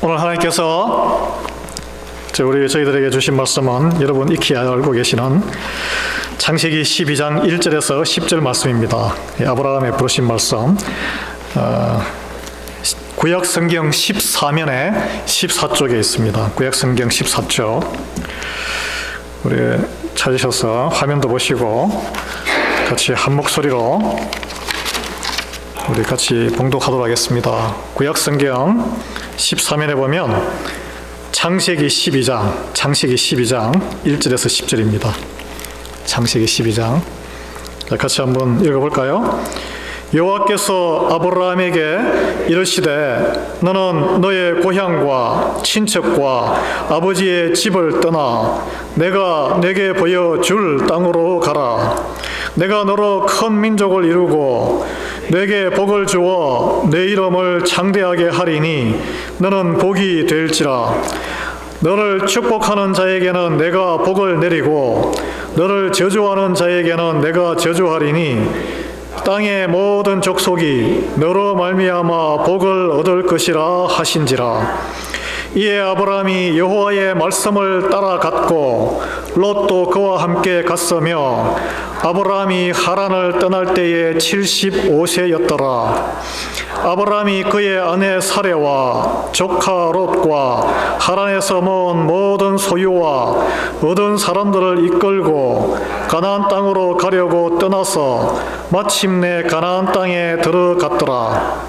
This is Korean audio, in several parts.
오늘 하나님께서 저희들에게 주신 말씀은 여러분 익히 알고 계시는 창세기 12장 1절에서 10절 말씀입니다. 아브라함의 부르신 말씀, 구약성경 14면에 14쪽에 있습니다. 구약성경 14쪽. 우리 찾으셔서 화면도 보시고 같이 한 목소리로 우리 같이 봉독하도록 하겠습니다. 구약성경 14면에 보면 창세기 12장 1절에서 10절입니다. 창세기 12장. 같이 한번 읽어볼까요? 여호와께서 아브라함에게 이르시되 너는 너의 고향과 친척과 아버지의 집을 떠나 내가 내게 보여줄 땅으로 가라. 내가 너로 큰 민족을 이루고 내게 복을 주어 내 이름을 창대하게 하리니 너는 복이 될지라. 너를 축복하는 자에게는 내가 복을 내리고 너를 저주하는 자에게는 내가 저주하리니 땅의 모든 족속이 너로 말미암아 복을 얻을 것이라 하신지라. 이에 아브라함이 여호와의 말씀을 따라갔고 롯도 그와 함께 갔으며 아브라함이 하란을 떠날 때에 75세였더라. 아브라함이 그의 아내 사레와 조카 롯과 하란에서 모은 모든 소유와 얻은 사람들을 이끌고 가나안 땅으로 가려고 떠나서 마침내 가나안 땅에 들어갔더라.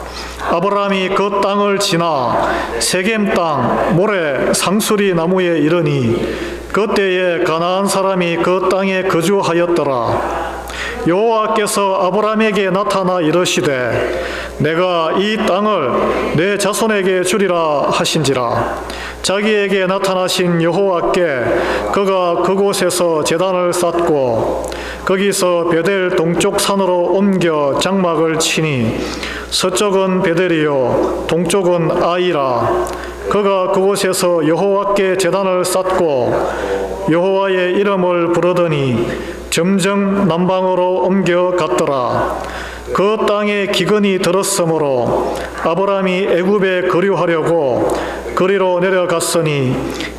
아브라함이 그 땅을 지나 세겜 땅 모레 상수리 나무에 이르니 그때에 가나안 사람이 그 땅에 거주하였더라. 여호와께서 아브라함에게 나타나 이르시되 내가 이 땅을 내 자손에게 주리라 하신지라. 자기에게 나타나신 여호와께 그가 그곳에서 제단을 쌓고 거기서 베델 동쪽 산으로 옮겨 장막을 치니 서쪽은 베델이요 동쪽은 아이라. 그가 그곳에서 여호와께 제단을 쌓고 여호와의 이름을 부르더니 점점 남방으로 옮겨갔더라. 그 땅에 기근이 들었으므로 아브라함이 애굽에 거류하려고 그리로 내려갔으니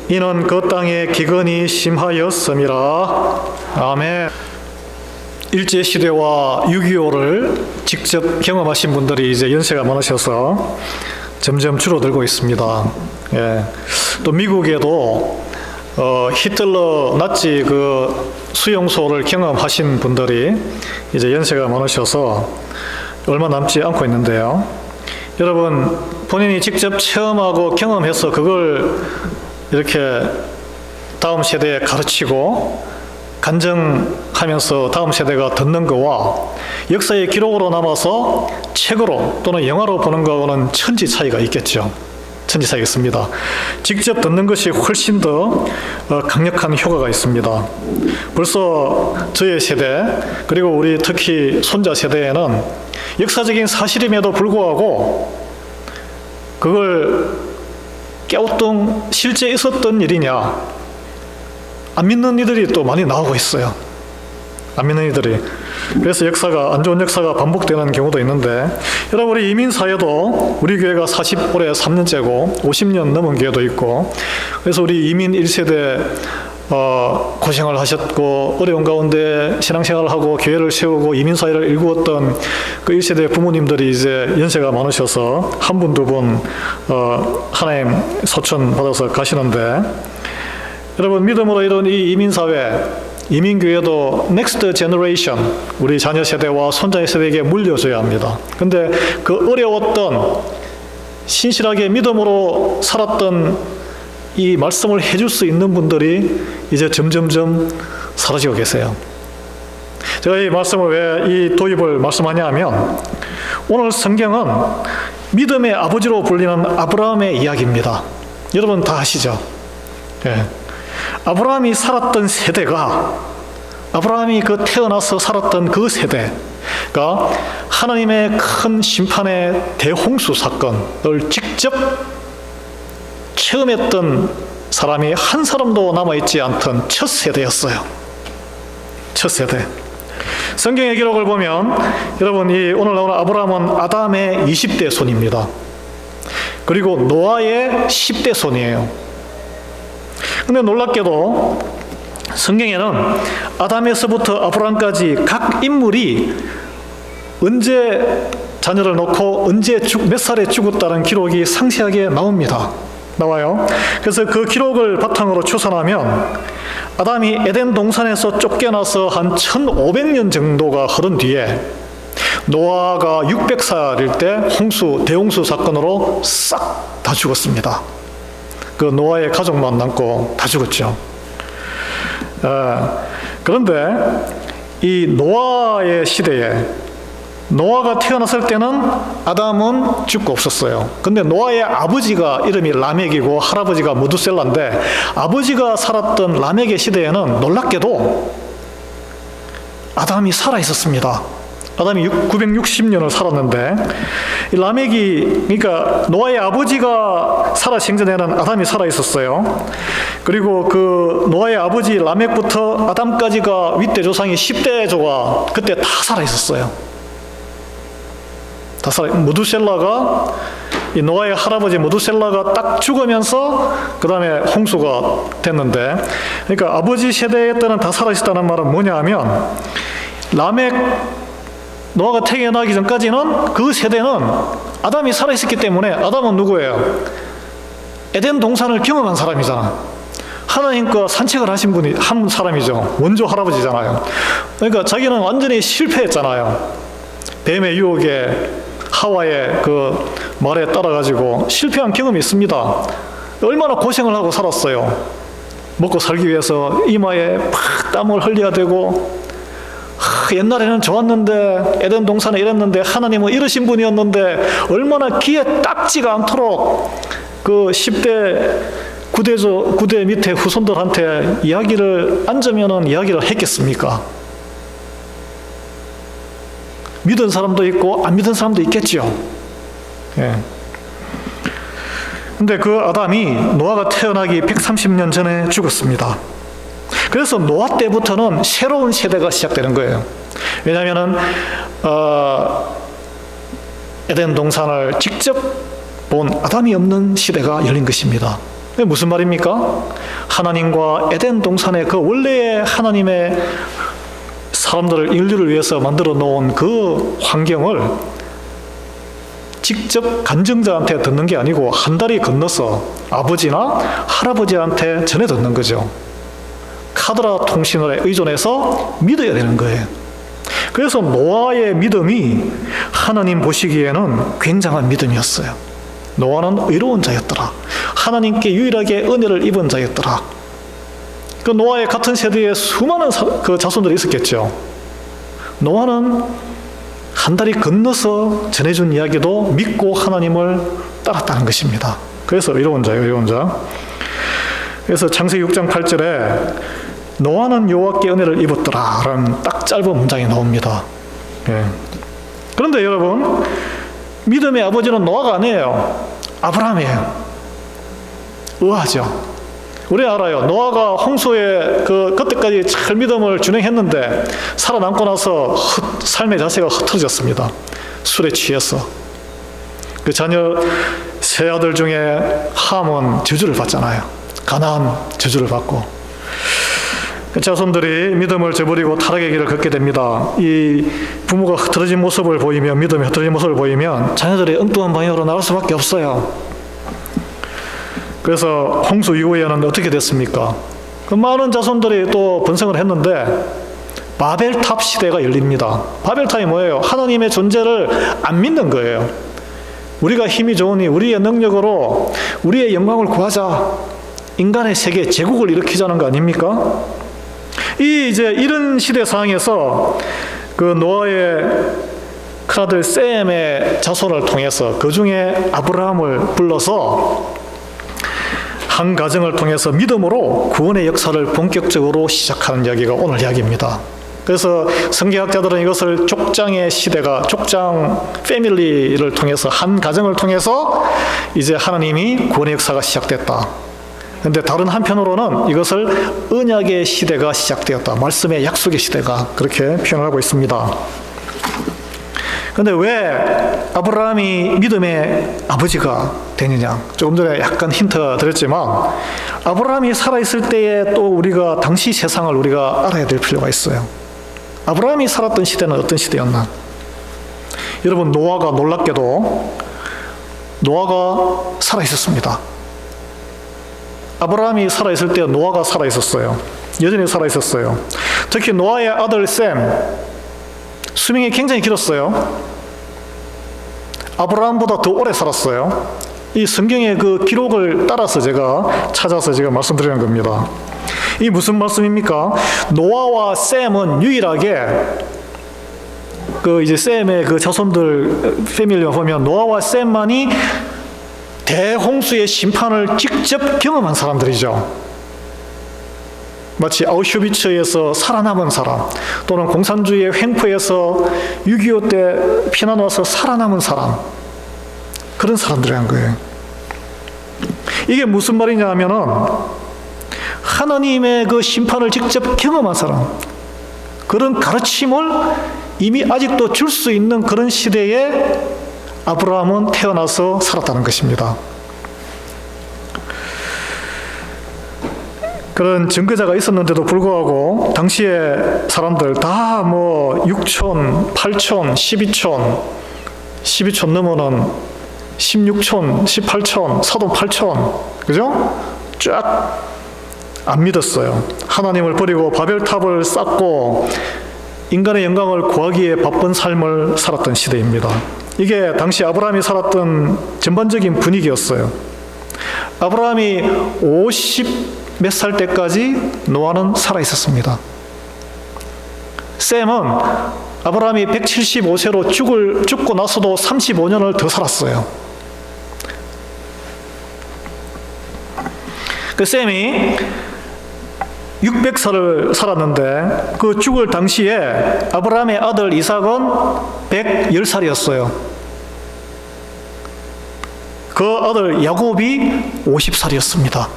이는 그 땅에 기근이 심하였음이라. 아멘. 일제시대와 6.25를 직접 경험하신 분들이 이제 연세가 많으셔서 점점 줄어들고 있습니다. 예. 또 미국에도 히틀러 나치 그 수용소를 경험하신 분들이 이제 연세가 많으셔서 얼마 남지 않고 있는데요. 여러분, 본인이 직접 체험하고 경험해서 그걸 이렇게 다음 세대에 가르치고 간증하면서 다음 세대가 듣는 거와 역사의 기록으로 남아서 책으로 또는 영화로 보는 거하고는 천지 차이가 있겠죠. 천지 차이가 있습니다. 직접 듣는 것이 훨씬 더 강력한 효과가 있습니다. 벌써 저의 세대 그리고 우리 특히 손자 세대에는 역사적인 사실임에도 불구하고 그걸 깨우뚱 실제 있었던 일이냐 안 믿는 이들이 또 많이 나오고 있어요. 안 믿는 이들이. 그래서 안 좋은 역사가 반복되는 경우도 있는데, 여러분, 우리 이민사회도 우리 교회가 올해 3년째고 50년 넘은 교회도 있고, 그래서 우리 이민 1세대 고생을 하셨고 어려운 가운데 신앙생활을 하고 교회를 세우고 이민사회를 일구었던 그 1세대 부모님들이 이제 연세가 많으셔서 한 분, 두 분 하나님 소천 받아서 가시는데, 여러분, 믿음으로 이룬 이 이민사회, 이민교회도 넥스트 제너레이션, 우리 자녀 세대와 손자 세대에게 물려줘야 합니다. 근데 그 어려웠던, 신실하게 믿음으로 살았던 이 말씀을 해줄 수 있는 분들이 이제 점점점 사라지고 계세요. 제가 이 말씀을 왜 이 도입을 말씀하냐 하면, 오늘 성경은 믿음의 아버지로 불리는 아브라함의 이야기입니다. 여러분 다 아시죠? 예. 아브라함이 살았던 세대가, 아브라함이 태어나서 살았던 그 세대가 하나님의 큰 심판의 대홍수 사건을 직접 체험했던 사람이 한 사람도 남아있지 않던 첫 세대였어요. 첫 세대. 성경의 기록을 보면 여러분, 오늘 나오는 아브라함은 아담의 20대 손입니다. 그리고 노아의 10대 손이에요. 근데 놀랍게도 성경에는 아담에서부터 아브라함까지 각 인물이 언제 자녀를 놓고 언제 몇 살에 죽었다는 기록이 상세하게 나와요. 그래서 그 기록을 바탕으로 추산하면 아담이 에덴 동산에서 쫓겨나서 한 1500년 정도가 흐른 뒤에 노아가 600살일 때 대홍수 사건으로 싹 다 죽었습니다. 그 노아의 가족만 남고 다 죽었죠. 그런데 이 노아의 시대에 노아가 태어났을 때는 아담은 죽고 없었어요. 근데 노아의 아버지가 이름이 라멕이고 할아버지가 무두셀라인데 아버지가 살았던 라멕의 시대에는 놀랍게도 아담이 살아 있었습니다. 아담이 960년을 살았는데 이 라멕이, 그러니까 노아의 아버지가 살아 생전에는 아담이 살아 있었어요. 그리고 그 노아의 아버지 라멕부터 아담까지가 윗대 조상이 10대조가 그때 다 살아 있었어요. 무두셀라가, 이 노아의 할아버지 무두셀라가 딱 죽으면서 그 다음에 홍수가 됐는데, 그러니까 아버지 세대 때는 다 살아있다는 말은 뭐냐 하면 노아가 태어나기 전까지는 그 세대는 아담이 살아있었기 때문에 아담은 누구예요? 에덴 동산을 경험한 사람이잖아. 하나님과 산책을 한 사람이죠. 원조 할아버지잖아요. 그러니까 자기는 완전히 실패했잖아요. 뱀의 유혹에 하와의 그 말에 따라가지고 실패한 경험이 있습니다. 얼마나 고생을 하고 살았어요. 먹고 살기 위해서 이마에 팍 땀을 흘려야 되고, 옛날에는 좋았는데 에덴 동산에 이랬는데 하나님은 이러신 분이었는데 얼마나 귀에 딱지가 않도록 그 10대 9대 밑에 후손들한테 앉으면은 이야기를 했겠습니까? 믿은 사람도 있고 안 믿은 사람도 있겠죠. 예. 근데 그 아담이 노아가 태어나기 130년 전에 죽었습니다. 그래서 노아 때부터는 새로운 세대가 시작되는 거예요. 왜냐하면은 에덴 동산을 직접 본 아담이 없는 시대가 열린 것입니다. 무슨 말입니까? 하나님과 에덴 동산의 그 원래의 하나님의 인류를 위해서 만들어 놓은 그 환경을 직접 간증자한테 듣는 게 아니고 한 다리 건너서 아버지나 할아버지한테 전해 듣는 거죠. 카드라 통신원에 의존해서 믿어야 되는 거예요. 그래서 노아의 믿음이 하나님 보시기에는 굉장한 믿음이었어요. 노아는 의로운 자였더라. 하나님께 유일하게 은혜를 입은 자였더라. 그 노아의 같은 세대에 수많은 그 자손들이 있었겠죠. 노아는 한 다리 건너서 전해준 이야기도 믿고 하나님을 따랐다는 것입니다. 그래서 의로운 자예요, 의로운 자. 그래서 창세기 6장 8절에 노아는 여호와께 은혜를 입었더라 라는 딱 짧은 문장이 나옵니다. 예. 그런데 여러분, 믿음의 아버지는 노아가 아니에요. 아브라함이에요. 의아하죠. 우리 알아요. 노아가 홍수에 그때까지 잘 믿음을 준행했는데 살아남고 나서 삶의 자세가 흐트러졌습니다. 술에 취해서. 그 자녀 세 아들 중에 함은 저주를 받잖아요. 가나안 저주를 받고. 자손들이 믿음을 저버리고 타락의 길을 걷게 됩니다. 이 부모가 흐트러진 모습을 보이면, 믿음이 흐트러진 모습을 보이면 자녀들이 엉뚱한 방향으로 나갈 수밖에 없어요. 그래서 홍수 이후에는 어떻게 됐습니까? 그 많은 자손들이 또 번성을 했는데 바벨탑 시대가 열립니다. 바벨탑이 뭐예요? 하나님의 존재를 안 믿는 거예요. 우리가 힘이 좋으니 우리의 능력으로 우리의 영광을 구하자. 인간의 세계, 제국을 일으키자는 거 아닙니까? 이제 이런 시대 상황에서 그 노아의 큰아들 셈의 자손을 통해서 그 중에 아브라함을 불러서 한 가정을 통해서 믿음으로 구원의 역사를 본격적으로 시작하는 이야기가 오늘 이야기입니다. 그래서 성경학자들은 이것을 족장의 시대가, 족장 패밀리를 통해서, 한 가정을 통해서 이제 하나님이 구원의 역사가 시작됐다. 그런데 다른 한편으로는 이것을 언약의 시대가 시작되었다. 말씀의 약속의 시대가, 그렇게 표현을 하고 있습니다. 그런데 왜 아브라함이 믿음의 아버지가 되느냐. 조금 전에 약간 힌트 드렸지만 아브라함이 살아있을 때에 또 우리가 당시 세상을 우리가 알아야 될 필요가 있어요. 아브라함이 살았던 시대는 어떤 시대였나? 여러분, 노아가 놀랍게도 노아가 살아있었습니다. 아브라함이 살아있을 때 노아가 살아있었어요. 여전히 살아있었어요. 특히 노아의 아들 셈, 수명이 굉장히 길었어요. 아브라함보다 더 오래 살았어요. 이 성경의 그 기록을 따라서 제가 찾아서 제가 말씀드리는 겁니다. 이 무슨 말씀입니까? 노아와 셈은 유일하게 그 이제 셈의 그 자손들 패밀리를 보면 노아와 셈만이 대홍수의 심판을 직접 경험한 사람들이죠. 마치 아우슈비츠에서 살아남은 사람, 또는 공산주의의 횡포에서 6.25 때 피난 와서 살아남은 사람, 그런 사람들이란 거예요. 이게 무슨 말이냐 하면은 하나님의 그 심판을 직접 경험한 사람, 그런 가르침을 이미 아직도 줄 수 있는 그런 시대에 아브라함은 태어나서 살았다는 것입니다. 그런 증거자가 있었는데도 불구하고 당시에 사람들 다 뭐 6촌, 8촌, 12촌 넘어는 16촌, 18촌, 사돈 8촌, 그죠? 쫙 안 믿었어요. 하나님을 버리고 바벨탑을 쌓고 인간의 영광을 구하기에 바쁜 삶을 살았던 시대입니다. 이게 당시 아브라함이 살았던 전반적인 분위기였어요. 아브라함이 50 몇 살 때까지 노아는 살아 있었습니다. 셈은 아브라함이 175세로 죽고 나서도 35년을 더 살았어요. 그 셈이 600살을 살았는데 그 죽을 당시에 아브라함의 아들 이삭은 110살이었어요. 그 아들 야곱이 50살이었습니다.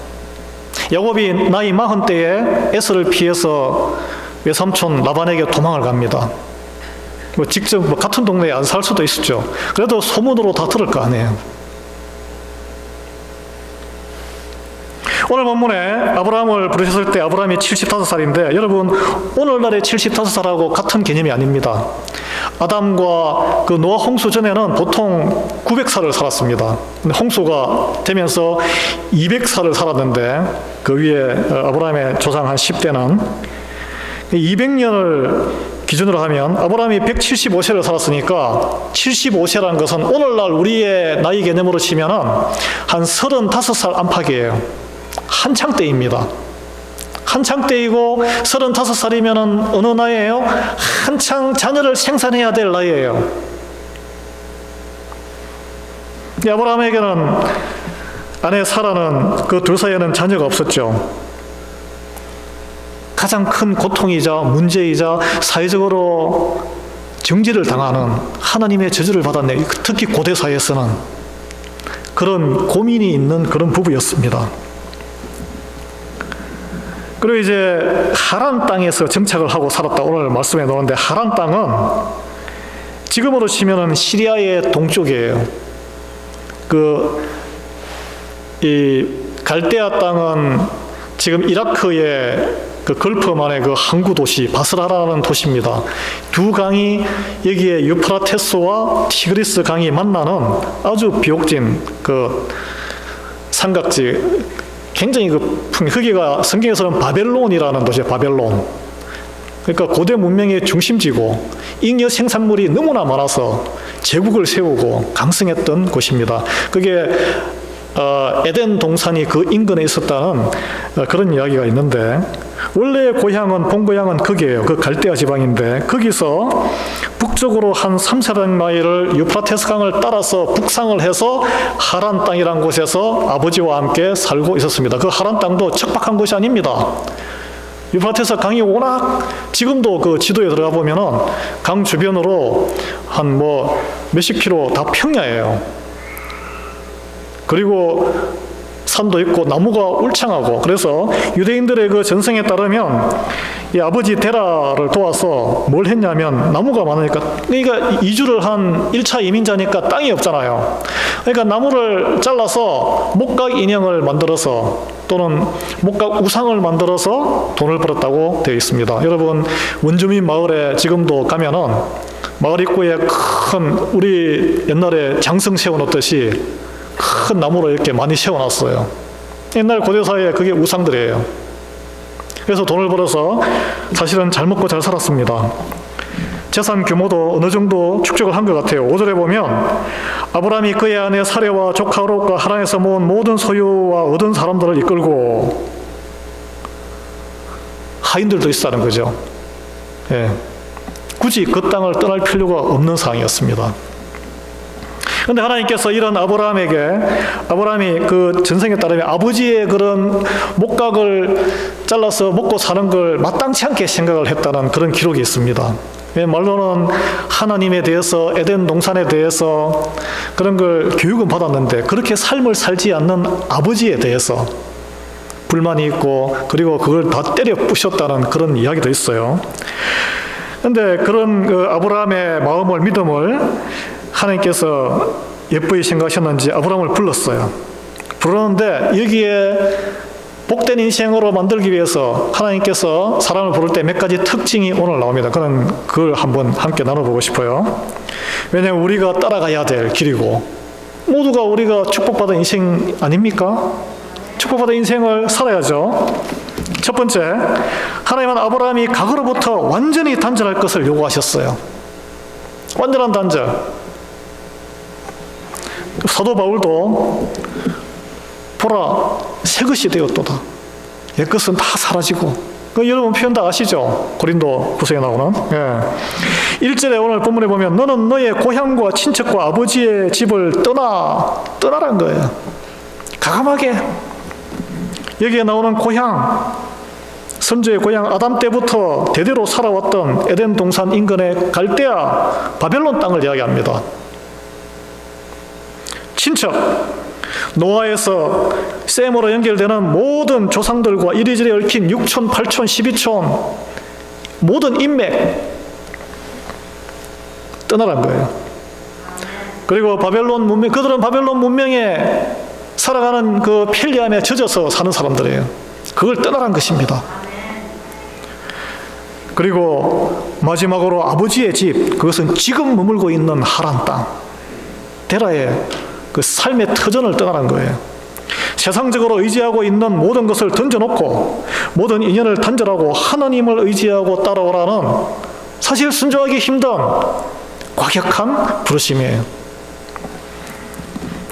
야곱이 나이 40대에 에서를 피해서 외삼촌 라반에게 도망을 갑니다. 뭐 직접 같은 동네에 안 살 수도 있었죠. 그래도 소문으로 다 들을 거 아니에요. 오늘 본문에 아브라함을 부르셨을 때 아브라함이 75살인데 여러분, 오늘날의 75살하고 같은 개념이 아닙니다. 아담과 그 노아 홍수 전에는 보통 900살을 살았습니다. 근데 홍수가 되면서 200살을 살았는데 그 위에 아브라함의 조상 한 10대는 200년을 기준으로 하면 아브라함이 175세를 살았으니까 75세라는 것은 오늘날 우리의 나이 개념으로 치면은 한 35살 안팎이에요. 한창 때입니다. 한창 때이고 35살이면 어느 나이예요? 한창 자녀를 생산해야 될 나이예요. 아브라함에게는 아내 사라는 그 둘 사이에는 자녀가 없었죠. 가장 큰 고통이자 문제이자 사회적으로 정죄를 당하는 하나님의 저주를 받았네요. 특히 고대 사회에서는 그런 고민이 있는 그런 부부였습니다. 그리고 이제 하란 땅에서 정착을 하고 살았다 오늘 말씀해 놓는데, 하란 땅은 지금으로 치면은 시리아의 동쪽이에요. 이 갈대아 땅은 지금 이라크의 그 걸프만의 그 항구 도시 바스라라는 도시입니다. 두 강이 여기에 유프라테스와 티그리스 강이 만나는 아주 비옥진 그 삼각지, 굉장히 거기가 성경에서는 바벨론이라는 도시예요. 바벨론. 그러니까 고대 문명의 중심지고 잉여 생산물이 너무나 많아서 제국을 세우고 강성했던 곳입니다. 그게 에덴 동산이 그 인근에 있었다는 그런 이야기가 있는데, 원래 고향은 본고향은 거기에요. 그 갈대아 지방인데 거기서 북쪽으로 한 300마일을 유프라테스 강을 따라서 북상을 해서 하란 땅이라는 곳에서 아버지와 함께 살고 있었습니다. 그 하란 땅도 척박한 곳이 아닙니다. 유프라테스 강이 워낙, 지금도 그 지도에 들어가 보면은 강 주변으로 한 몇십 킬로 다 평야예요. 그리고 산도 있고 나무가 울창하고, 그래서 유대인들의 그 전승에 따르면 이 아버지 데라를 도와서 뭘 했냐면, 나무가 많으니까, 그러니까 이주를 한 1차 이민자니까 땅이 없잖아요. 그러니까 나무를 잘라서 목각 인형을 만들어서, 또는 목각 우상을 만들어서 돈을 벌었다고 되어 있습니다. 여러분, 원주민 마을에 지금도 가면은 마을 입구에 큰, 우리 옛날에 장성 세워놓듯이 큰 나무로 이렇게 많이 세워놨어요. 옛날 고대사회에 그게 우상들이에요. 그래서 돈을 벌어서 사실은 잘 먹고 잘 살았습니다. 재산 규모도 어느 정도 축적을 한 것 같아요. 5절에 보면 아브라함이 그의 아내 사레와 조카 롯과 하란에서 모은 모든 소유와 얻은 사람들을 이끌고, 하인들도 있었다는 거죠. 예. 굳이 그 땅을 떠날 필요가 없는 상황이었습니다. 그런데 하나님께서 이런 아브라함이 그 전생에 따르면 아버지의 그런 목각을 잘라서 먹고 사는 걸 마땅치 않게 생각을 했다는 그런 기록이 있습니다. 말로는 하나님에 대해서, 에덴 동산에 대해서 그런 걸 교육은 받았는데, 그렇게 삶을 살지 않는 아버지에 대해서 불만이 있고, 그리고 그걸 다 때려 부셨다는 그런 이야기도 있어요. 그런데 그런 그 아브라함의 마음을, 믿음을 하나님께서 예쁘게 생각하셨는지 아브라함을 불렀어요. 부르는데 여기에 복된 인생으로 만들기 위해서 하나님께서 사람을 부를 때 몇 가지 특징이 오늘 나옵니다. 그걸 한번 함께 나눠보고 싶어요. 왜냐하면 우리가 따라가야 될 길이고, 모두가 우리가 축복받은 인생 아닙니까? 축복받은 인생을 살아야죠. 첫 번째, 하나님은 아브라함이 과거로부터 완전히 단절할 것을 요구하셨어요. 완전한 단절. 사도 바울도 보라, 새 것이 되었도다. 옛것은 다 사라지고. 여러분 표현 다 아시죠? 고린도 후서에 나오는. 예. 1절에 오늘 본문에 보면 너는 너의 고향과 친척과 아버지의 집을 떠나란 거예요. 가감하게. 여기에 나오는 고향, 선조의 고향, 아담 때부터 대대로 살아왔던 에덴 동산 인근의 갈대아, 바벨론 땅을 이야기합니다. 친척, 노아에서 셈으로 연결되는 모든 조상들과 이리저리 얽힌 6촌, 8촌, 12촌 모든 인맥 떠나란 거예요. 그리고 바벨론 문명, 그들은 바벨론 문명에 살아가는 그 편리함에 젖어서 사는 사람들이에요. 그걸 떠나란 것입니다. 그리고 마지막으로 아버지의 집, 그것은 지금 머물고 있는 하란 땅, 데라의 그 삶의 터전을 떠나는 거예요. 세상적으로 의지하고 있는 모든 것을 던져놓고 모든 인연을 단절하고 하나님을 의지하고 따라오라는, 사실 순종하기 힘든 과격한 부르심이에요.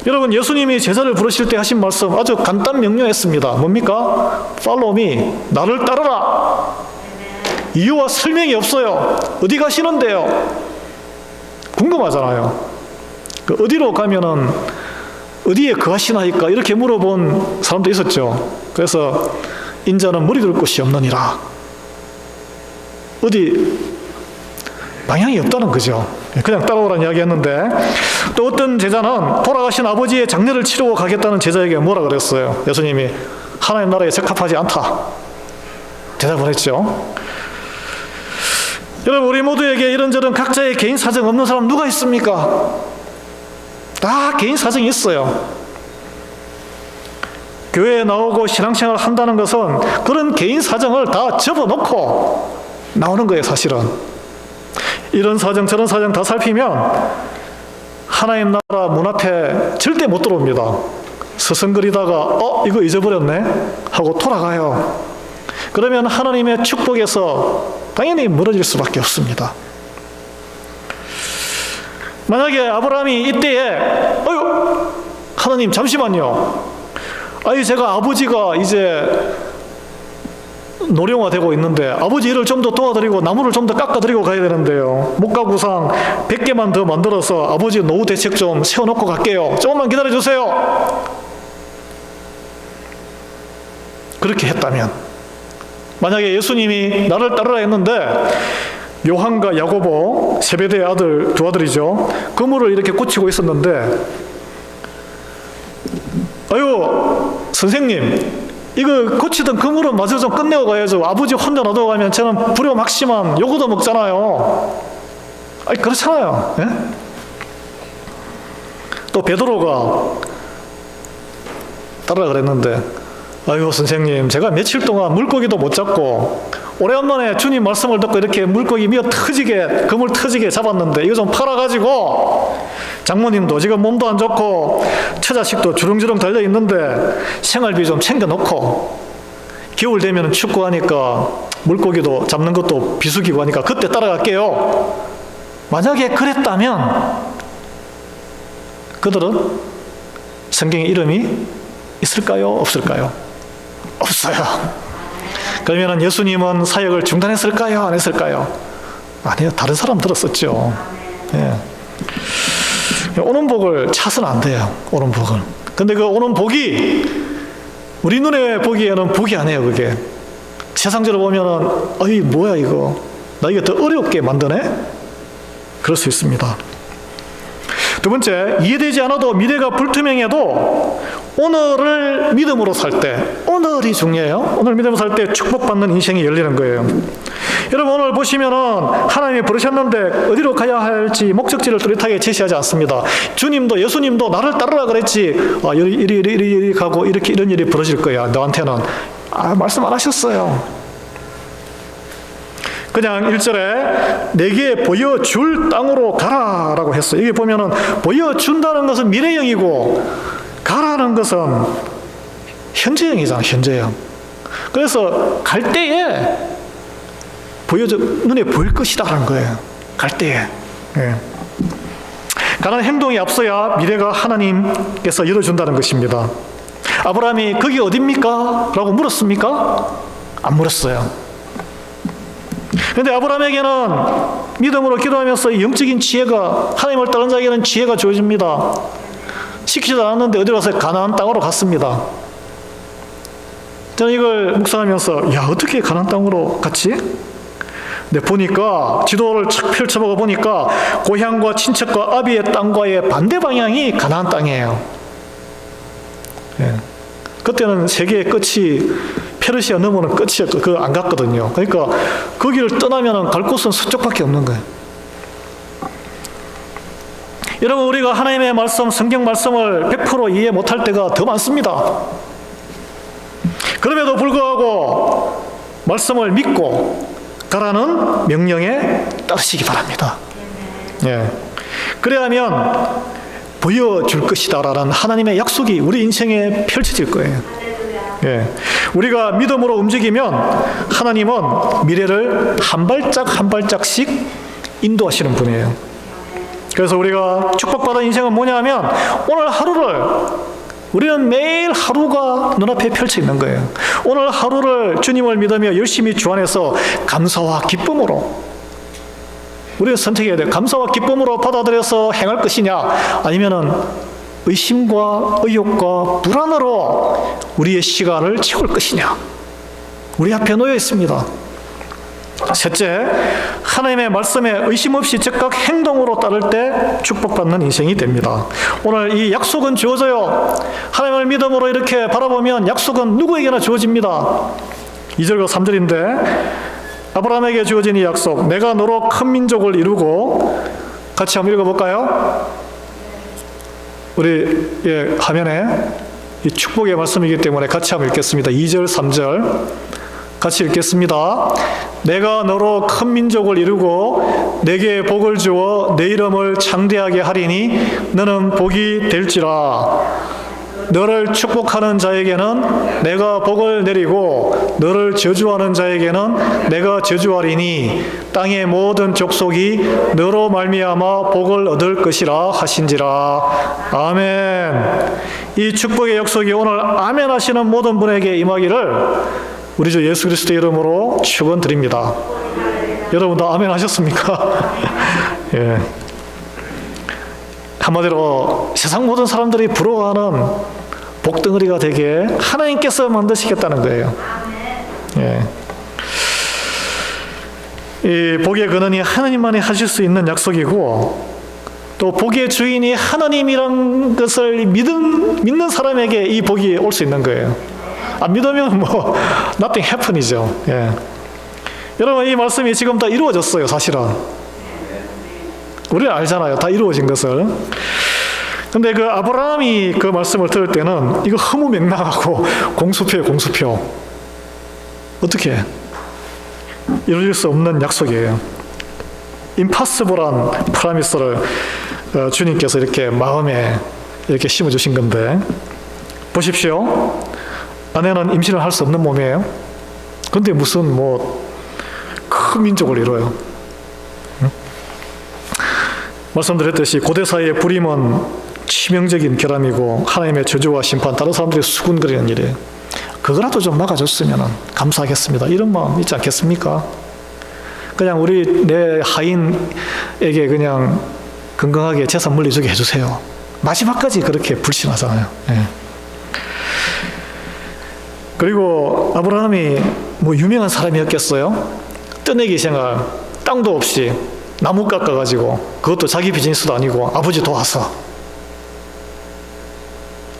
여러분, 예수님이 제자를 부르실 때 하신 말씀 아주 간단 명료했습니다. 뭡니까? Follow me, 나를 따르라. 이유와 설명이 없어요. 어디 가시는데요? 궁금하잖아요. 어디로 가면은 어디에 거하시나이까 이렇게 물어본 사람도 있었죠. 그래서 인자는 머리 둘 곳이 없느니라. 어디 방향이 없다는 거죠. 그냥 따라오라는 이야기 했는데, 또 어떤 제자는 돌아가신 아버지의 장례를 치르고 가겠다는 제자에게 뭐라 그랬어요? 예수님이 하나님 나라에 적합하지 않다 대답을 했죠. 여러분, 우리 모두에게 이런저런 각자의 개인 사정 없는 사람 누가 있습니까? 다 개인 사정이 있어요. 교회에 나오고 신앙생활을 한다는 것은 그런 개인 사정을 다 접어놓고 나오는 거예요, 사실은. 이런 사정 저런 사정 다 살피면 하나님 나라 문 앞에 절대 못 들어옵니다. 서성거리다가 이거 잊어버렸네 하고 돌아가요. 그러면 하나님의 축복에서 당연히 멀어질 수밖에 없습니다. 만약에 아브라함이 이때에 하나님 잠시만요. 제가 아버지가 이제 노령화되고 있는데 아버지 일을 좀 더 도와드리고 나무를 좀 더 깎아드리고 가야 되는데요. 목가구상 100개만 더 만들어서 아버지 노후 대책 좀 세워놓고 갈게요. 조금만 기다려주세요. 그렇게 했다면, 만약에 예수님이 나를 따르라 했는데 요한과 야고보, 세베대의 아들, 두 아들이죠. 그물을 이렇게 고치고 있었는데 선생님, 이거 고치던 그 물은 마저 좀 끝내고 가야죠. 아버지 혼자 놔두고 가면 저는 불효막심한 요거도 먹잖아요. 아니, 그렇잖아요. 예? 또 베드로가 따라 그랬는데, 아유 선생님, 제가 며칠 동안 물고기도 못 잡고 오래간만에 주님 말씀을 듣고 이렇게 물고기 미어 터지게, 그물 터지게 잡았는데 이거 좀 팔아가지고 장모님도 지금 몸도 안 좋고 처자식도 주렁주렁 달려있는데 생활비 좀 챙겨놓고 겨울 되면 춥고 하니까 물고기도 잡는 것도 비수기고 하니까 그때 따라갈게요. 만약에 그랬다면 그들은 성경에 이름이 있을까요? 없을까요? 없어요. 그러면 예수님은 사역을 중단했을까요? 안 했을까요? 아니요. 다른 사람 들었었죠. 예. 오는 복을 차서는 안 돼요. 오는 복을. 근데 그 오는 복이 우리 눈에 보기에는 복이 아니에요. 그게 세상적으로 보면은 어이 뭐야 이거, 나 이거 더 어렵게 만드네? 그럴 수 있습니다. 두 번째, 이해되지 않아도 미래가 불투명해도 오늘을 믿음으로 살 때, 오늘이 중요해요. 오늘 믿음으로 살 때 축복받는 인생이 열리는 거예요. 여러분, 오늘 보시면은 하나님이 부르셨는데 어디로 가야 할지 목적지를 뚜렷하게 제시하지 않습니다. 주님도 예수님도 나를 따르라 그랬지, 이리 가고 이렇게 이런 일이 벌어질 거야 너한테는, 말씀 안 하셨어요. 그냥 1절에 내게 보여줄 땅으로 가라라고 했어요. 여기 보면은 보여준다는 것은 미래형이고 가라는 것은 현재형이잖아. 현재형. 그래서 갈 때에 눈에 보일 것이다라는 거예요. 갈 때에. 예. 가는 행동이 앞서야 미래가 하나님께서 열어준다는 것입니다. 아브라함이 거기 어딥니까? 라고 물었습니까? 안 물었어요. 그런데 아브라함에게는 믿음으로 기도하면서 영적인 지혜가, 하나님을 따르는 자에게는 지혜가 주어집니다. 시키지도 않았는데 어디 가서 가나안 땅으로 갔습니다. 저는 이걸 묵상하면서 어떻게 가나안 땅으로 갔지? 근데 보니까 지도를 착 펼쳐보고 보니까 고향과 친척과 아비의 땅과의 반대 방향이 가나안 땅이에요. 예. 그때는 세계의 끝이 페르시아 넘어는 끝이었고 그거 안 갔거든요. 그러니까 거기를 떠나면 갈 곳은 서쪽밖에 없는 거예요. 여러분, 우리가 하나님의 말씀, 성경 말씀을 100% 이해 못할 때가 더 많습니다. 그럼에도 불구하고 말씀을 믿고 가라는 명령에 따르시기 바랍니다. 예. 그래야면 보여줄 것이다라는 하나님의 약속이 우리 인생에 펼쳐질 거예요. 예. 우리가 믿음으로 움직이면 하나님은 미래를 한 발짝 한 발짝씩 인도하시는 분이에요. 그래서 우리가 축복받은 인생은 뭐냐면 오늘 하루를, 우리는 매일 하루가 눈앞에 펼쳐 있는 거예요. 오늘 하루를 주님을 믿으며 열심히 주 안에서 감사와 기쁨으로 우리는 선택해야 돼요. 감사와 기쁨으로 받아들여서 행할 것이냐, 아니면은 의심과 의욕과 불안으로 우리의 시간을 채울 것이냐. 우리 앞에 놓여 있습니다. 셋째, 하나님의 말씀에 의심 없이 즉각 행동으로 따를 때 축복받는 인생이 됩니다. 오늘 이 약속은 주어져요. 하나님을 믿음으로 이렇게 바라보면 약속은 누구에게나 주어집니다. 2절과 3절인데 아브라함에게 주어진 이 약속, 내가 너로 큰 민족을 이루고, 같이 한번 읽어볼까요? 우리 화면에 이 축복의 말씀이기 때문에 같이 한번 읽겠습니다. 2절, 3절 같이 읽겠습니다. 내가 너로 큰 민족을 이루고 내게 복을 주어 내 이름을 창대하게 하리니 너는 복이 될지라. 너를 축복하는 자에게는 내가 복을 내리고 너를 저주하는 자에게는 내가 저주하리니 땅의 모든 족속이 너로 말미암아 복을 얻을 것이라 하신지라. 아멘. 이 축복의 약속이 오늘 아멘 하시는 모든 분에게 임하기를 우리 주 예수 그리스도의 이름으로 축원드립니다. 여러분도 아멘 하셨습니까? 예. 한마디로 세상 모든 사람들이 부러워하는 복덩어리가 되게 하나님께서 만드시겠다는 거예요. 예. 이 복의 근원이 하나님만이 하실 수 있는 약속이고, 또 복의 주인이 하나님이란 것을 믿는 사람에게 이 복이 올 수 있는 거예요. 안 믿으면 뭐 nothing happen이죠. 예. 여러분, 이 말씀이 지금 다 이루어졌어요, 사실은. 우리는 알잖아요, 다 이루어진 것을. 근데 그 아브라함이 그 말씀을 들을 때는 이거 허무맹랑하고 공수표예요, 공수표. 어떻게 이루어질 수 없는 약속이에요. 임파서블한 프라미스를 주님께서 이렇게 마음에 이렇게 심어주신 건데, 보십시오. 아내는 임신을 할 수 없는 몸이에요. 근데 무슨 큰 민족을 이뤄요. 응? 말씀드렸듯이 고대사회의 불임은 치명적인 결함이고 하나님의 저주와 심판, 다른 사람들이 수군거리는 일이에요. 그거라도 좀 막아줬으면 감사하겠습니다. 이런 마음 있지 않겠습니까? 그냥 내 하인에게 그냥 건강하게 재산 물려주게 해주세요. 마지막까지 그렇게 불신하잖아요. 예. 그리고 아브라함이 유명한 사람이었겠어요? 떠내기 생활, 땅도 없이 나무 깎아가지고, 그것도 자기 비즈니스도 아니고 아버지 도와서,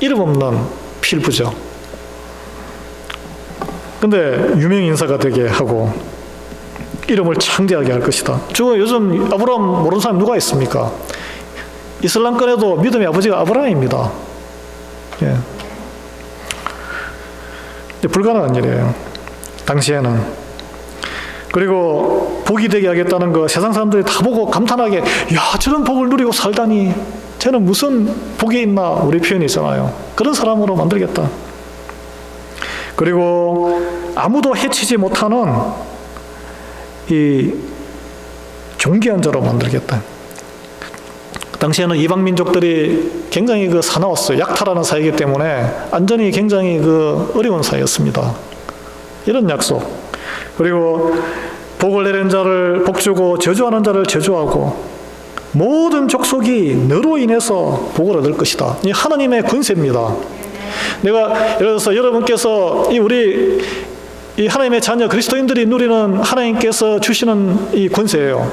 이름 없는 필부죠. 근데 유명 인사가 되게 하고 이름을 창대하게 할 것이다. 요즘 아브라함 모르는 사람 누가 있습니까? 이슬람권에도 믿음의 아버지가 아브라함입니다. 예. 불가능한 일이에요, 당시에는. 그리고 복이 되게 하겠다는 거 세상 사람들이 다 보고 감탄하게, 야, 저런 복을 누리고 살다니, 쟤는 무슨 복이 있나, 우리 표현이 있잖아요. 그런 사람으로 만들겠다. 그리고 아무도 해치지 못하는 이 존귀한 자로 만들겠다. 당시에는 이방 민족들이 굉장히 사나웠어요. 약탈하는 사이이기 때문에 안전이 굉장히 어려운 사이였습니다. 이런 약속. 그리고 복을 내린 자를 복주고 저주하는 자를 저주하고 모든 족속이 너로 인해서 복을 얻을 것이다. 이 하나님의 권세입니다. 내가 예를 들어서 여러분께서 이 하나님의 자녀 그리스도인들이 누리는 하나님께서 주시는 이 권세예요.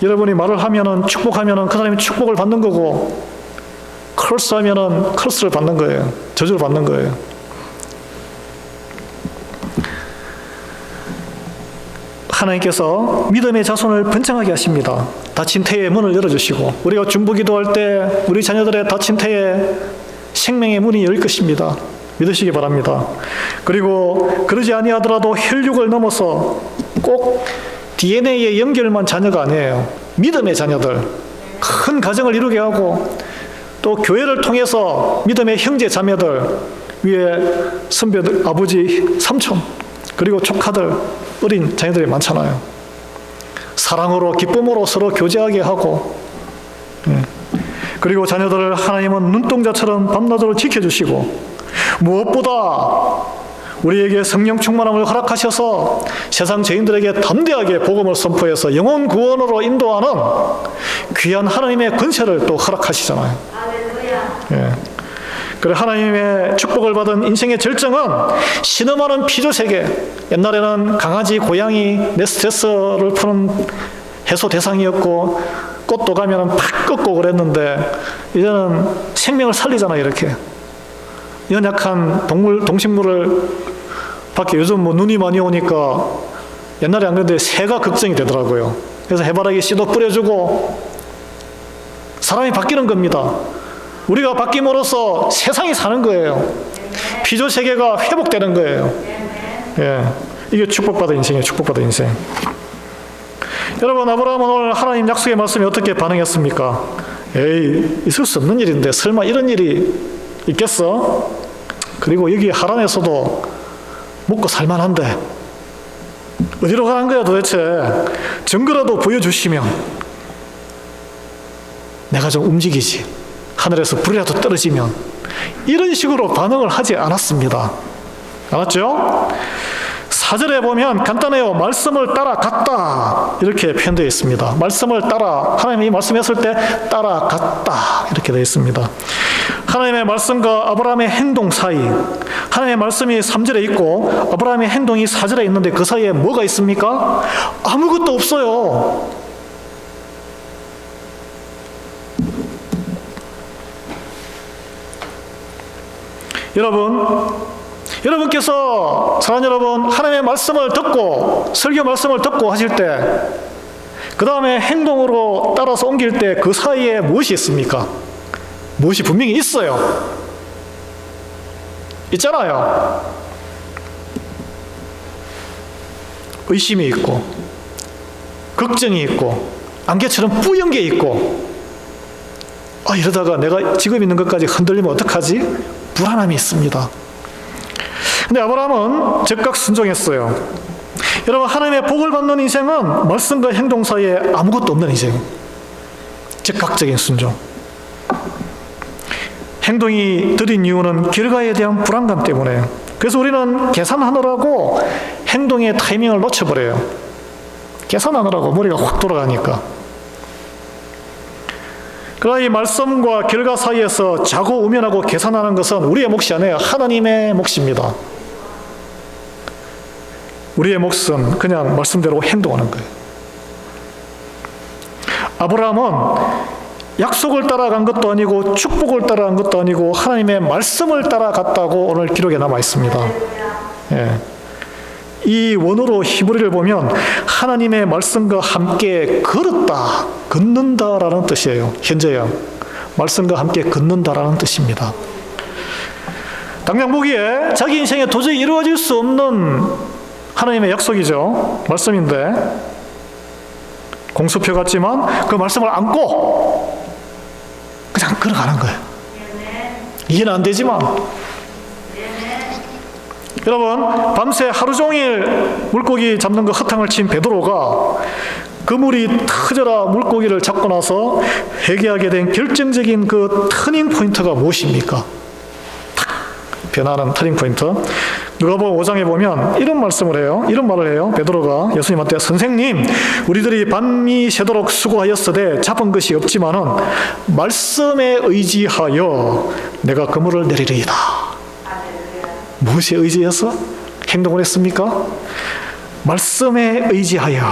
여러분이 말을 하면은, 축복하면은 그 사람이 축복을 받는 거고, 커스하면은 커스를 받는 거예요. 저주를 받는 거예요. 하나님께서 믿음의 자손을 번창하게 하십니다. 닫힌 태의 문을 열어주시고, 우리가 중보기도할 때 우리 자녀들의 닫힌 태에 생명의 문이 열릴 것입니다. 믿으시기 바랍니다. 그리고 그러지 아니하더라도 혈육을 넘어서 꼭 DNA의 연결만 자녀가 아니에요. 믿음의 자녀들, 큰 가정을 이루게 하고, 또 교회를 통해서 믿음의 형제 자매들 위에 선배들, 아버지, 삼촌, 그리고 조카들, 어린 자녀들이 많잖아요. 사랑으로, 기쁨으로 서로 교제하게 하고, 그리고 자녀들을 하나님은 눈동자처럼 밤낮으로 지켜주시고, 무엇보다 우리에게 성령 충만함을 허락하셔서 세상 죄인들에게 담대하게 복음을 선포해서 영혼 구원으로 인도하는 귀한 하나님의 권세를 또 허락하시잖아요. 예. 그래, 하나님의 축복을 받은 인생의 절정은 신음하는 피조세계. 옛날에는 강아지, 고양이, 내 스트레스를 푸는 해소 대상이었고, 꽃도 가면은 팍 꺾고 그랬는데, 이제는 생명을 살리잖아요, 이렇게. 연약한 동식물을 밖에 요즘 눈이 많이 오니까 옛날에 안 그랬는데 새가 걱정이 되더라고요. 그래서 해바라기 씨도 뿌려주고 사람이 바뀌는 겁니다. 우리가 바뀜으로써 세상이 사는 거예요. 피조 세계가 회복되는 거예요. 예, 이게 축복받은 인생이에요. 축복받은 인생. 여러분, 아브라함은 오늘 하나님 약속의 말씀에 어떻게 반응했습니까? 에이, 있을 수 없는 일인데 설마 이런 일이 있겠어? 그리고 여기 하란에서도 먹고 살만한데 어디로 가는 거야 도대체? 증거라도 보여주시면 내가 좀 움직이지. 하늘에서 불이라도 떨어지면. 이런 식으로 반응을 하지 않았습니다. 알았죠? 4절에 보면 간단해요. 말씀을 따라갔다 이렇게 표현되어 있습니다. 말씀을 따라, 하나님이 말씀했을 때 따라갔다 이렇게 되어 있습니다. 하나님의 말씀과 아브라함의 행동 사이, 하나님의 말씀이 3절에 있고 아브라함의 행동이 4절에 있는데 그 사이에 뭐가 있습니까? 아무것도 없어요. 여러분께서 사랑하는 여러분, 하나님의 말씀을 듣고 설교 말씀을 듣고 하실 때, 그 다음에 행동으로 따라서 옮길 때 그 사이에 무엇이 있습니까? 무엇이 분명히 있어요. 있잖아요. 의심이 있고, 걱정이 있고, 안개처럼 뿌연 게 있고, 이러다가 내가 지금 있는 것까지 흔들리면 어떡하지? 불안함이 있습니다. 근데 아브라함은 즉각 순종했어요. 여러분, 하나님의 복을 받는 인생은 말씀과 행동 사이에 아무것도 없는 인생. 즉각적인 순종. 행동이 느린 이유는 결과에 대한 불안감 때문에. 그래서 우리는 계산하느라고 행동의 타이밍을 놓쳐버려요. 계산하느라고 머리가 확 돌아가니까. 그러나 이 말씀과 결과 사이에서 자고 우면하고 계산하는 것은 우리의 몫이 아니에요. 하나님의 몫입니다. 우리의 몫은 그냥 말씀대로 행동하는 거예요. 아브라함은 약속을 따라간 것도 아니고 축복을 따라간 것도 아니고 하나님의 말씀을 따라갔다고 오늘 기록에 남아 있습니다. 예. 이 원어로 히브리를 보면 하나님의 말씀과 함께 걸었다, 걷는다라는 뜻이에요. 현재요. 말씀과 함께 걷는다라는 뜻입니다. 당장 보기에 자기 인생에 도저히 이루어질 수 없는 하나님의 약속이죠. 말씀인데 공수표 같지만 그 말씀을 안고 그냥 걸어가는 거예요. 이해는 안 되지만 여러분, 밤새 하루 종일 물고기 잡는 그 허탕을 친 베드로가 그물이 터져라 물고기를 잡고 나서 회개하게 된 결정적인 그 터닝 포인트가 무엇입니까? 탁 변하는 터닝 포인트. 누가복음 5장에 보면 이런 말씀을 해요. 이런 말을 해요. 베드로가 예수님한테, 선생님, 우리들이 밤이 새도록 수고하였으되 잡은 것이 없지만은 말씀에 의지하여 내가 그물을 내리리이다. 무엇에 의지해서 행동을 했습니까? 말씀에 의지하여.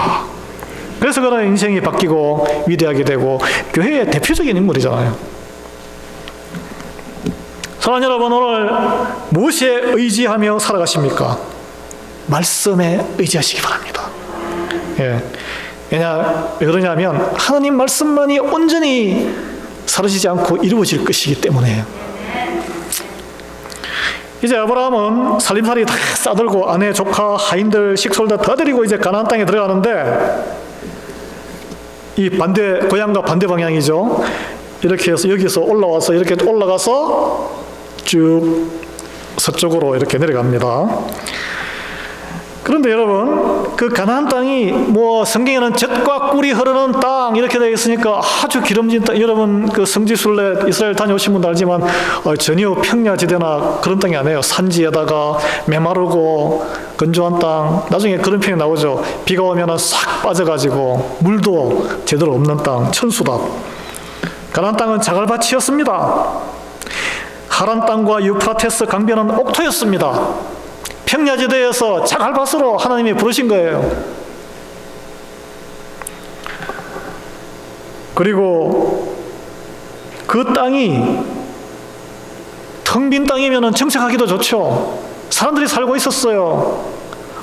그래서 그런 인생이 바뀌고 위대하게 되고 교회의 대표적인 인물이잖아요. 사랑하는 여러분, 오늘 무엇에 의지하며 살아가십니까? 말씀에 의지하시기 바랍니다. 예. 왜 그러냐면 하나님 말씀만이 온전히 사라지지 않고 이루어질 것이기 때문에요. 이제 아브라함은 살림살이 다 싸들고 아내, 조카, 하인들, 식솔 다 데리고 이제 가나안 땅에 들어가는데 이 고향과 반대 방향이죠. 이렇게 해서 여기서 올라와서 이렇게 올라가서 쭉 서쪽으로 이렇게 내려갑니다. 그런데 여러분, 그 가나안 땅이 성경에는 젖과 꿀이 흐르는 땅 이렇게 되어 있으니까 아주 기름진 땅. 여러분 그 성지순례 이스라엘 다녀오신 분도 알지만 전혀 평야지대나 그런 땅이 아니에요. 산지에다가 메마르고 건조한 땅. 나중에 그런 표현이 나오죠. 비가 오면은 싹 빠져가지고 물도 제대로 없는 땅, 천수답. 가나안 땅은 자갈밭이었습니다. 하란 땅과 유프라테스 강변은 옥토였습니다. 평야지대에서 자갈밭으로 하나님이 부르신 거예요. 그리고 그 땅이 텅 빈 땅이면 정착하기도 좋죠. 사람들이 살고 있었어요.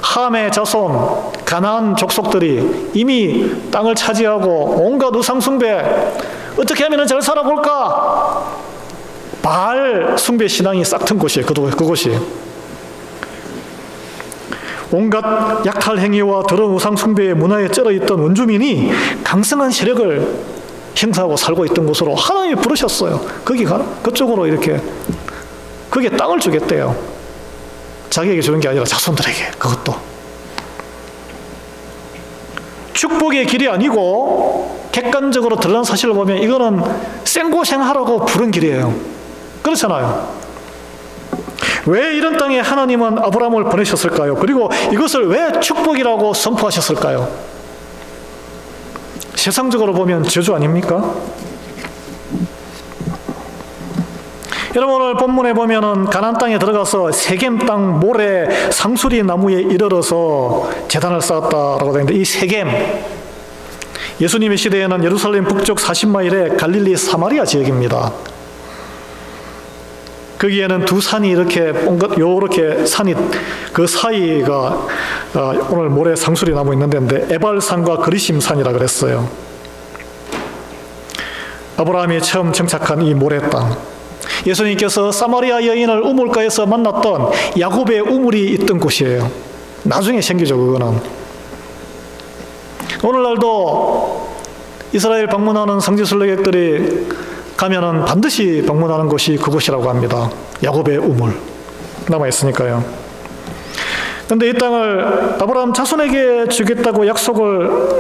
함의 자손, 가나안 족속들이 이미 땅을 차지하고 온갖 우상 숭배, 어떻게 하면 잘 살아볼까? 바알 숭배 신앙이 싹튼 곳이에요. 그곳이. 온갖 약탈 행위와 더러운 우상 숭배의 문화에 쩔어있던 원주민이 강성한 세력을 행사하고 살고 있던 곳으로 하나님이 부르셨어요. 그쪽으로 이렇게 거기에 땅을 주겠대요. 자기에게 주는 게 아니라 자손들에게. 그것도 축복의 길이 아니고 객관적으로 드러난 사실을 보면 이거는 생고생하라고 부른 길이에요. 그렇잖아요. 왜 이런 땅에 하나님은 아브라함을 보내셨을까요? 그리고 이것을 왜 축복이라고 선포하셨을까요? 세상적으로 보면 저주 아닙니까? 여러분, 오늘 본문에 보면은 가나안 땅에 들어가서 세겜 땅 모래 상수리 나무에 이르러서 제단을 쌓았다라고 되는데, 이 세겜, 예수님의 시대에는 예루살렘 북쪽 40마일의 갈릴리 사마리아 지역입니다. 거기에는 두 산이 이렇게 요렇게 산이 그 사이가 오늘 모래 상수리 나무 있는 데인데 에발산과 그리심산이라 그랬어요. 아브라함이 처음 정착한 이 모래 땅. 예수님께서 사마리아 여인을 우물가에서 만났던 야곱의 우물이 있던 곳이에요. 나중에 생기죠, 그거는. 오늘날도 이스라엘 방문하는 성지순례객들이 가면은 반드시 방문하는 곳이 그곳이라고 합니다. 야곱의 우물. 남아있으니까요. 그런데 이 땅을 아브라함 자손에게 주겠다고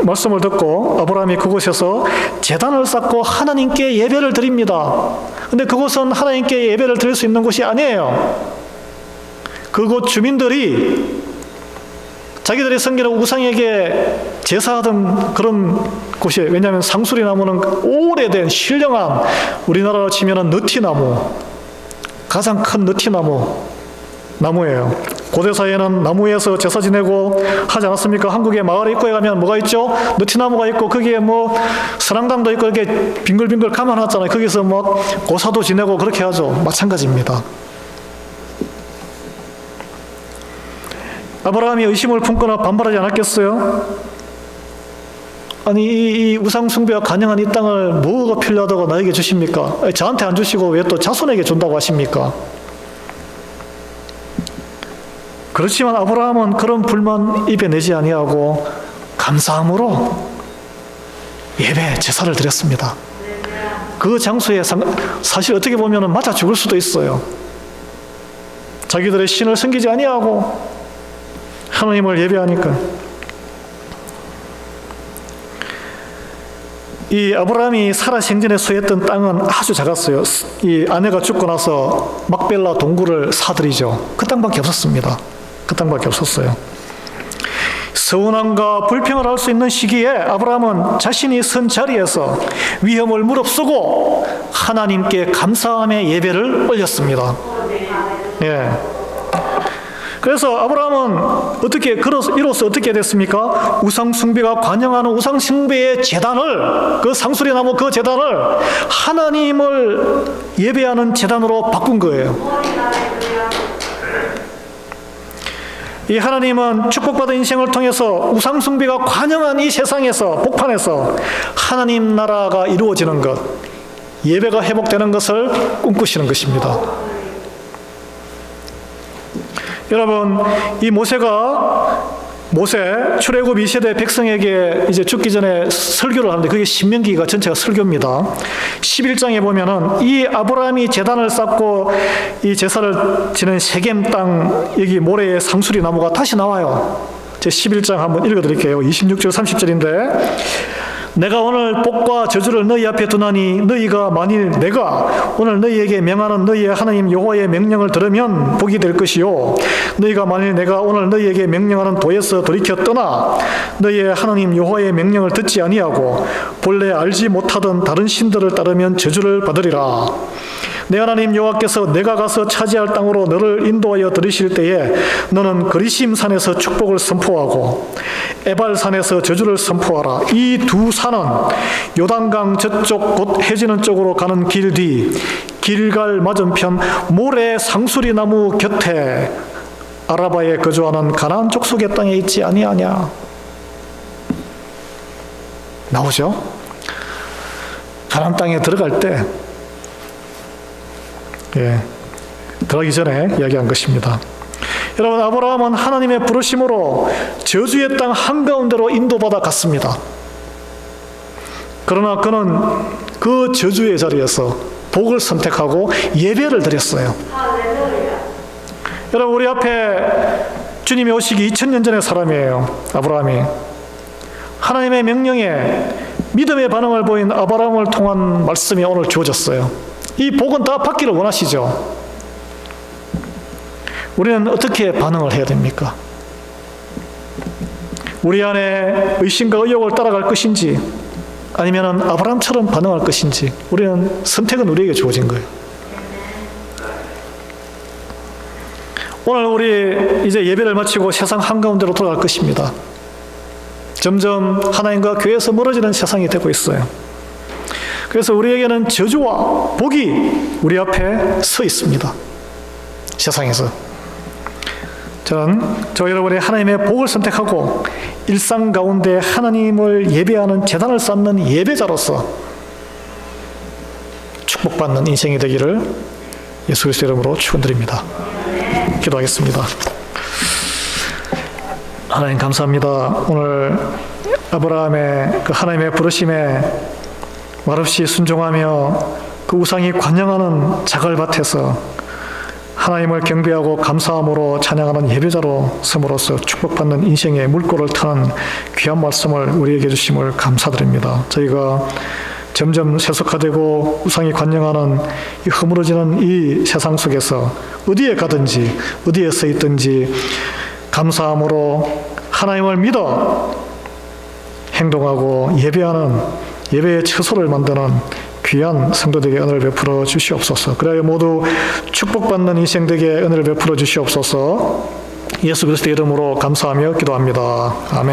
말씀을 듣고 아브라함이 그곳에서 제단을 쌓고 하나님께 예배를 드립니다. 근데 그곳은 하나님께 예배를 드릴 수 있는 곳이 아니에요. 그곳 주민들이 자기들이 섬기는 우상에게 제사하던 그런 곳이에요. 왜냐하면 상수리 나무는 오래된 신령한, 우리나라로 치면 느티나무, 가장 큰 나무예요. 고대사에는 나무에서 제사 지내고 하지 않았습니까? 한국의 마을 입구에 가면 뭐가 있죠? 느티나무가 있고 거기에 뭐 선앙당도 있고 이렇게 빙글빙글 감아놨잖아요. 거기서 뭐 고사도 지내고 그렇게 하죠. 마찬가지입니다. 아브라함이 의심을 품거나 반발하지 않았겠어요? 아니 이 우상 숭배와 간영한 이 땅을 뭐가 필요하다고 나에게 주십니까? 저한테 안 주시고 왜 또 자손에게 준다고 하십니까? 그렇지만 아브라함은 그런 불만 입에 내지 아니하고 감사함으로 예배 제사를 드렸습니다. 그 장소에 사실 어떻게 보면 맞아 죽을 수도 있어요. 자기들의 신을 섬기지 아니하고 하나님을 예배하니까. 이 아브라함이 사라 생전에 소유했던 땅은 아주 작았어요. 이 아내가 죽고 나서 막벨라 동굴을 사들이죠. 그 땅밖에 없었습니다. 그 땅밖에 없었어요. 서운함과 불평을 할 수 있는 시기에 아브라함은 자신이 선 자리에서 위험을 무릅쓰고 하나님께 감사함의 예배를 올렸습니다. 예. 그래서 아브라함은 이로써 어떻게 됐습니까? 우상숭배가 관영하는 우상숭배의 제단을, 그 상수리나무 그 제단을 하나님을 예배하는 제단으로 바꾼 거예요. 이 하나님은 축복받은 인생을 통해서 우상숭배가 관영한 이 세상에서, 복판에서 하나님 나라가 이루어지는 것, 예배가 회복되는 것을 꿈꾸시는 것입니다. 여러분, 이 모세 출애굽 2세대 백성에게 이제 죽기 전에 설교를 하는데 그게 신명기가 전체가 설교입니다. 11장에 보면은 이 아브라함이 제단을 쌓고 이 제사를 지낸 세겜 땅, 여기 모래의 상수리 나무가 다시 나와요. 제 11장 한번 읽어드릴게요. 26절 30절인데 내가 오늘 복과 저주를 너희 앞에 두나니 너희가 만일 내가 오늘 너희에게 명하는 너희의 하나님 여호와의 명령을 들으면 복이 될 것이요 너희가 만일 내가 오늘 너희에게 명령하는 도에서 돌이켜 떠나 너희의 하나님 여호와의 명령을 듣지 아니하고 본래 알지 못하던 다른 신들을 따르면 저주를 받으리라. 내 하나님 여호와께서 내가 가서 차지할 땅으로 너를 인도하여 들이실 때에 너는 그리심 산에서 축복을 선포하고 에발산에서 저주를 선포하라. 이 두 산은 요단강 저쪽 곧 해지는 쪽으로 가는 길 뒤 길갈 맞은편 모래 상수리 나무 곁에 아라바에 거주하는 가나안 족속의 땅에 있지 아니하냐. 나오죠? 가나안 땅에 들어갈 때 들어가기 전에 이야기한 것입니다. 여러분, 아브라함은 하나님의 부르심으로 저주의 땅 한가운데로 인도받아 갔습니다. 그러나 그는 그 저주의 자리에서 복을 선택하고 예배를 드렸어요. 여러분, 우리 앞에 주님이 오시기 2000년 전의 사람이에요. 아브라함이. 하나님의 명령에 믿음의 반응을 보인 아브라함을 통한 말씀이 오늘 주어졌어요. 이 복은 다 받기를 원하시죠. 우리는 어떻게 반응을 해야 됩니까? 우리 안에 의심과 의욕을 따라갈 것인지 아니면 아브라함처럼 반응할 것인지 우리는 선택은 우리에게 주어진 거예요. 오늘 우리 이제 예배를 마치고 세상 한가운데로 돌아갈 것입니다. 점점 하나님과 교회에서 멀어지는 세상이 되고 있어요. 그래서 우리에게는 저주와 복이 우리 앞에 서 있습니다. 세상에서. 저는 저 여러분의 하나님의 복을 선택하고 일상 가운데 하나님을 예배하는 제단을 쌓는 예배자로서 축복받는 인생이 되기를 예수 그리스도 이름으로 축원드립니다. 기도하겠습니다. 하나님 감사합니다. 오늘 아브라함의 그 하나님의 부르심에 말없이 순종하며 그 우상이 관영하는 자갈밭에서 하나님을 경배하고 감사함으로 찬양하는 예배자로 섬으로써 축복받는 인생의 물꼬를 타는 귀한 말씀을 우리에게 주심을 감사드립니다. 저희가 점점 세속화되고 우상이 관영하는 이 허물어지는 이 세상 속에서 어디에 가든지 어디에 서 있든지 감사함으로 하나님을 믿어 행동하고 예배하는 예배의 처소를 만드는 귀한 성도들에게 은혜를 베풀어 주시옵소서. 그래야 모두 축복받는 인생 되게 은혜를 베풀어 주시옵소서. 예수 그리스도의 이름으로 감사하며 기도합니다. 아멘.